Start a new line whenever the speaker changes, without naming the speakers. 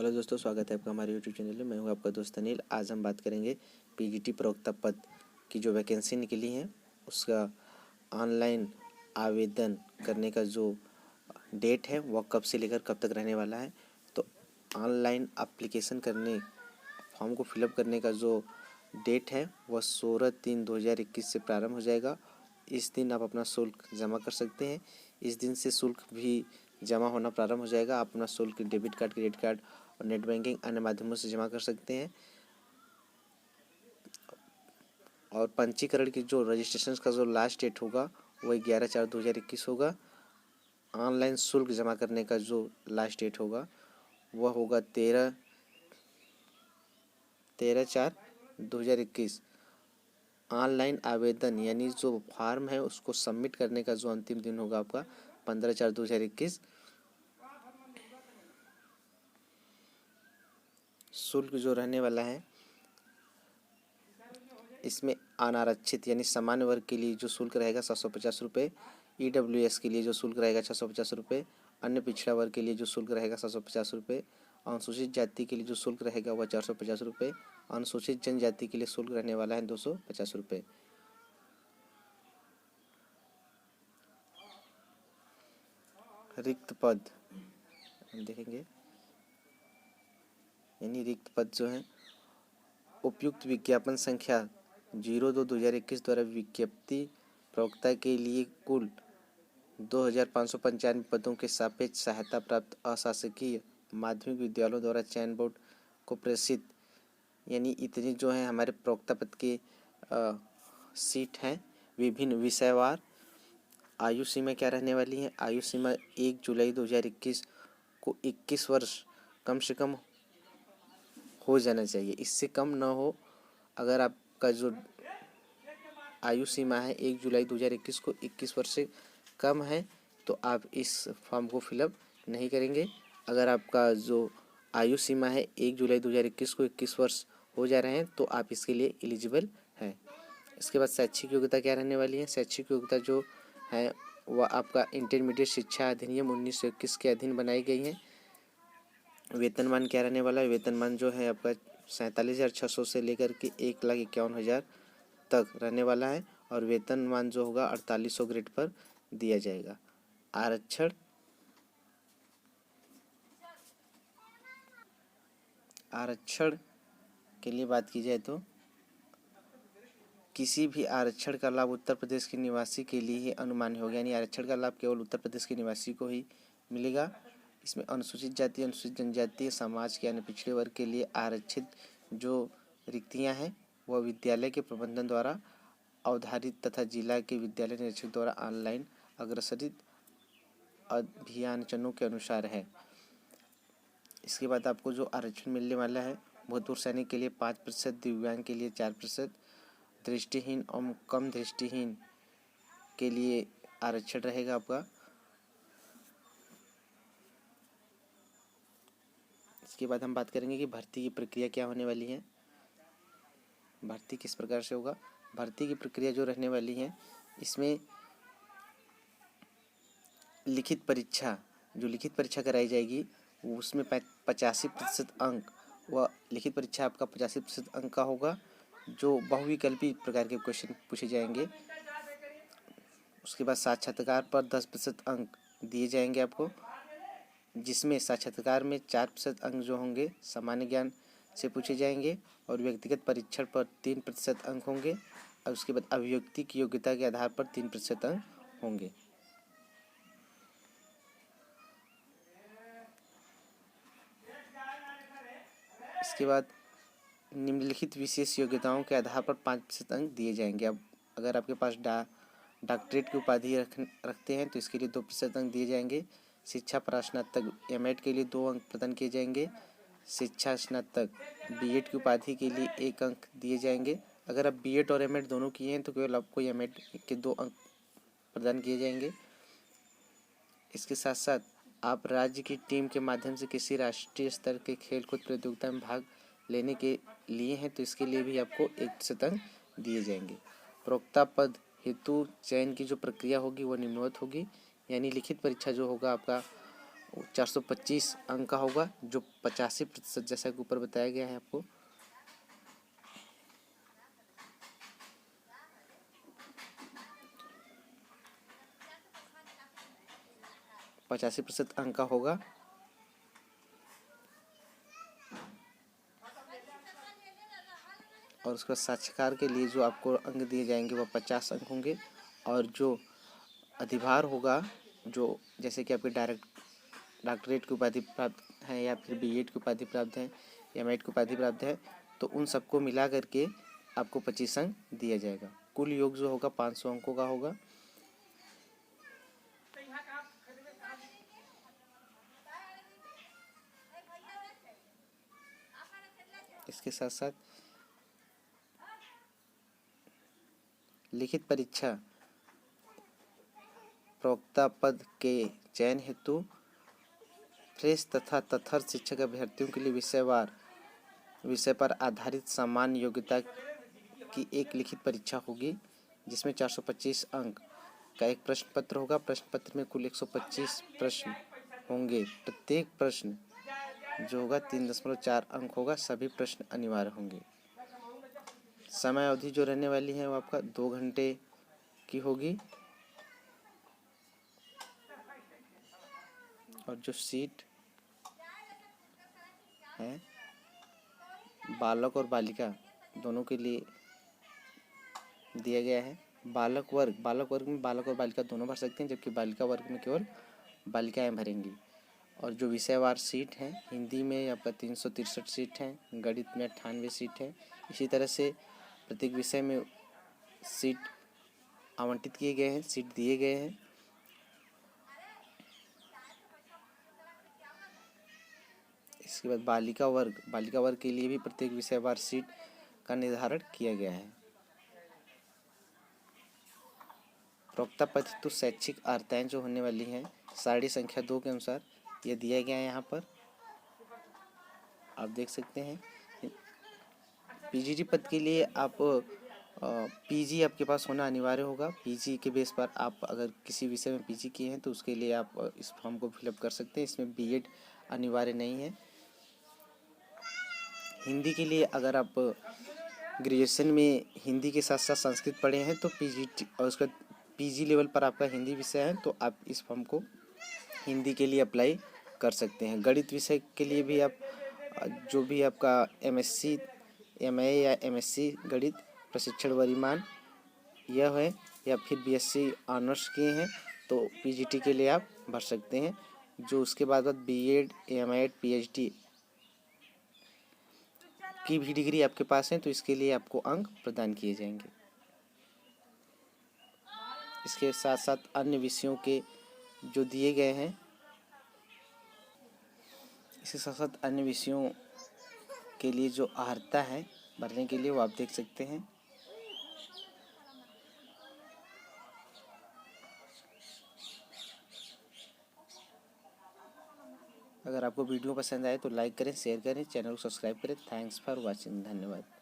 Hello दोस्तों, स्वागत है आपका हमारे यूट्यूब चैनल में। मैं हूं आपका दोस्त अनिल। आज हम बात करेंगे पीजीटी प्रवक्ता पद की जो वैकेंसी निकली है उसका ऑनलाइन आवेदन करने का जो डेट है वह कब से लेकर कब तक रहने वाला है। तो ऑनलाइन एप्लीकेशन करने फॉर्म को फिलअप करने का जो डेट है वह 16/3/2021 से प्रारंभ हो जाएगा। इस दिन आप अपना शुल्क जमा कर सकते हैं। इस दिन से शुल्क भी जमा होना प्रारंभ हो जाएगा। आप अपना शुल्क डेबिट कार्ड, क्रेडिट कार्ड और नेट बैंकिंग अन्य माध्यमों से जमा कर सकते हैं। और पंजीकरण की जो रजिस्ट्रेशन का जो लास्ट डेट होगा वह 11/4/2021 होगा। ऑनलाइन शुल्क जमा करने का जो लास्ट डेट होगा वह होगा 13/4/2021। ऑनलाइन आवेदन यानी जो फॉर्म है उसको सबमिट करने का जो अंतिम दिन होगा आपका 15/4/2021। शुल्क जो रहने वाला है इसमें अनारक्षित यानी सामान्य वर्ग के लिए जो शुल्क रहेगा 750 रुपये, EWS के लिए जो शुल्क रहेगा 650 रुपये, अन्य पिछड़ा वर्ग के लिए जो शुल्क रहेगा 750 रुपये, अनुसूचित जाति के लिए जो शुल्क रहेगा वह 450 रुपये, अनुसूचित जनजाति के लिए शुल्क रहने वाला है 250 रुपये। रिक्त पद हम देखेंगे, यानी रिक्त पद जो है उपयुक्त विज्ञापन संख्या 02/2021 द्वारा विज्ञप्ति प्रवक्ता के लिए कुल 2595 पदों के सापेक्ष सहायता प्राप्त अशासकीय माध्यमिक विद्यालयों द्वारा चयन बोर्ड को प्रेषित, यानी इतनी जो है हमारे प्रवक्ता पद के सीट हैं। विभिन्न विषयवार आयु सीमा क्या रहने वाली है? आयु सीमा 1 जुलाई 2021 को 21 वर्ष कम से कम हो जाना चाहिए, इससे कम ना हो। अगर आपका जो आयु सीमा है 1 जुलाई 2021 को 21 वर्ष से कम है तो आप इस फॉर्म को फिलअप नहीं करेंगे। अगर आपका जो आयु सीमा है 1 जुलाई 2021 को 21 वर्ष हो जा रहे हैं तो आप इसके लिए एलिजिबल हैं। इसके बाद शैक्षिक योग्यता क्या रहने वाली है? शैक्षिक योग्यता जो है वह आपका इंटरमीडिएट शिक्षा अधिनियम 1921 के अधीन बनाई गई है। वेतनमान क्या रहने वाला है? वेतनमान जो है आपका 47,600 से लेकर के 1,51,000 तक रहने वाला है और वेतनमान जो होगा 4800 ग्रेड पर दिया जाएगा। आरक्षण के लिए बात की जाए तो किसी भी आरक्षण का लाभ उत्तर प्रदेश के निवासी के लिए ही अनुमान्य होगा, यानी आरक्षण का लाभ केवल उत्तर प्रदेश के निवासी को ही मिलेगा। इसमें अनुसूचित जाति, अनुसूचित जनजाति, समाज के अन्य पिछड़े वर्ग के लिए आरक्षित जो रिक्तियां हैं वह विद्यालय के प्रबंधन द्वारा अवधारित तथा जिला के विद्यालय निरीक्षक द्वारा ऑनलाइन अग्रसरित अभियाचनों के अनुसार है। इसके बाद आपको जो आरक्षण मिलने वाला है भूतपूर्व सैनिक के लिए 5%, दिव्यांग के लिए 4%, दृष्टिहीन और कम दृष्टिहीन के लिए आरक्षण रहेगा आपका। इसके बाद हम बात करेंगे कि भर्ती की प्रक्रिया क्या होने वाली है, भर्ती किस प्रकार से होगा। भर्ती की प्रक्रिया जो रहने वाली है इसमें लिखित परीक्षा कराई जाएगी, उसमें 85% अंक व लिखित परीक्षा आपका 85% अंक का होगा जो बहुविकल्पी प्रकार के क्वेश्चन पूछे जाएंगे। उसके बाद साक्षात्कार पर 10% अंक दिए जाएंगे आपको, जिसमें साक्षात्कार में 4% अंक जो होंगे सामान्य ज्ञान से पूछे जाएंगे और व्यक्तिगत परीक्षण पर 3% अंक होंगे और उसके बाद अभिव्यक्ति की योग्यता के आधार पर 3% अंक होंगे। इसके बाद निम्नलिखित विशेष योग्यताओं के आधार पर 5% अंक दिए जाएंगे। अब अगर आपके पास डॉक्टरेट की उपाधि रखते हैं तो इसके लिए 2% अंक दिए जाएंगे। शिक्षा स्नातक एमएड के लिए 2 अंक प्रदान किए जाएंगे। शिक्षा स्नातक बीएड की उपाधि के लिए 1 अंक दिए जाएंगे। अगर आप बीएड और एमएड दोनों किए हैं तो केवल आपको एमएड के 2 अंक प्रदान किए जाएंगे। इसके साथ साथ आप राज्य की टीम के माध्यम से किसी राष्ट्रीय स्तर के खेलकूद प्रतियोगिता में भाग लेने के लिए हैं तो इसके लिए भी आपको 1% अंक दिए जाएंगे। प्रवक्ता पद हेतु चयन की जो प्रक्रिया होगी वो निम्नवत होगी, यानी लिखित परीक्षा जो होगा आपका 425 अंक का होगा, जो 85% जैसा कि ऊपर बताया गया है आपको। %85 अंक का होगा। और उसका साक्षात्कार के लिए जो आपको अंक दिए जाएंगे वह 50 अंक होंगे। और जो अधिभार होगा, जो जैसे कि आपके डॉक्टरेट की उपाधि प्राप्त है, या फिर बीएड की उपाधि प्राप्त है, या एमएड की उपाधि प्राप्त है, तो उन सबको मिला करके आपको 25 अंक दिया जाएगा। कुल योग जो होगा 500 अंकों का होगा। इसके साथ साथ लिखित परीक्षा प्रवक्ता पद के चयन हेतु फ्रेश तथा तत्पर शिक्षक अभ्यर्थियों के लिए विषय पर आधारित सामान्य योग्यता की एक लिखित परीक्षा होगी, जिसमें 425 अंक का एक प्रश्न पत्र होगा। प्रश्न पत्र में कुल 125 प्रश्न होंगे। प्रत्येक प्रश्न जो होगा 3.4 अंक होगा। सभी प्रश्न अनिवार्य होंगे। समय अवधि जो रहने वाली है वो आपका 2 घंटे की होगी। और जो सीट है बालक और बालिका दोनों के लिए दिया गया है। बालक वर्ग में बालक और बालिका दोनों भर सकते हैं, जबकि बालिका वर्ग में केवल बालिकाएं भरेंगी। और जो विषयवार सीट है, हिंदी में आपका 363 सीट है, गणित में 98 सीट है। इसी तरह से प्रत्येक विषय में सीट आवंटित किए गए हैं, सीट दिए गए हैं। इसके बाद बालिका वर्ग के लिए भी प्रत्येक विषयवार सीट का निर्धारण किया गया है। प्रवक्ता पद तो शैक्षिक अर्हताएं जो होने वाली हैं सारणी संख्या 2 के अनुसार यह दिया गया है। यहाँ पर आप देख सकते हैं। पीजीटी पद के लिए आप पीजी आपके पास होना अनिवार्य होगा। पीजी के बेस पर आप अगर किसी विषय में पीजी किए हैं तो उसके लिए आप इस फॉर्म को फिलअप कर सकते हैं। इसमें बीएड अनिवार्य नहीं है। हिंदी के लिए अगर आप ग्रेजुएशन में हिंदी के साथ साथ संस्कृत पढ़े हैं तो पीजीटी और उसका पीजी लेवल पर आपका हिंदी विषय है तो आप इस फॉर्म को हिंदी के लिए अप्लाई कर सकते हैं। गणित विषय के लिए भी आप जो भी आपका एमएससी एमए या एमएससी गणित प्रशिक्षण वरिमान यह है, या फिर बीएससी ऑनर्स किए हैं तो पीजीटी के लिए आप भर सकते हैं। जो उसके बाद बीएड एमएड पीएचडी की भी डिग्री आपके पास है तो इसके लिए आपको अंक प्रदान किए जाएंगे। इसके साथ साथ अन्य विषयों के जो दिए गए हैं, इसके साथ साथ अन्य विषयों के लिए जो अर्हता है भरने के लिए वो आप देख सकते हैं। अगर आपको वीडियो पसंद आए तो लाइक करें, शेयर करें, चैनल को सब्सक्राइब करें। Thanks for watching. धन्यवाद।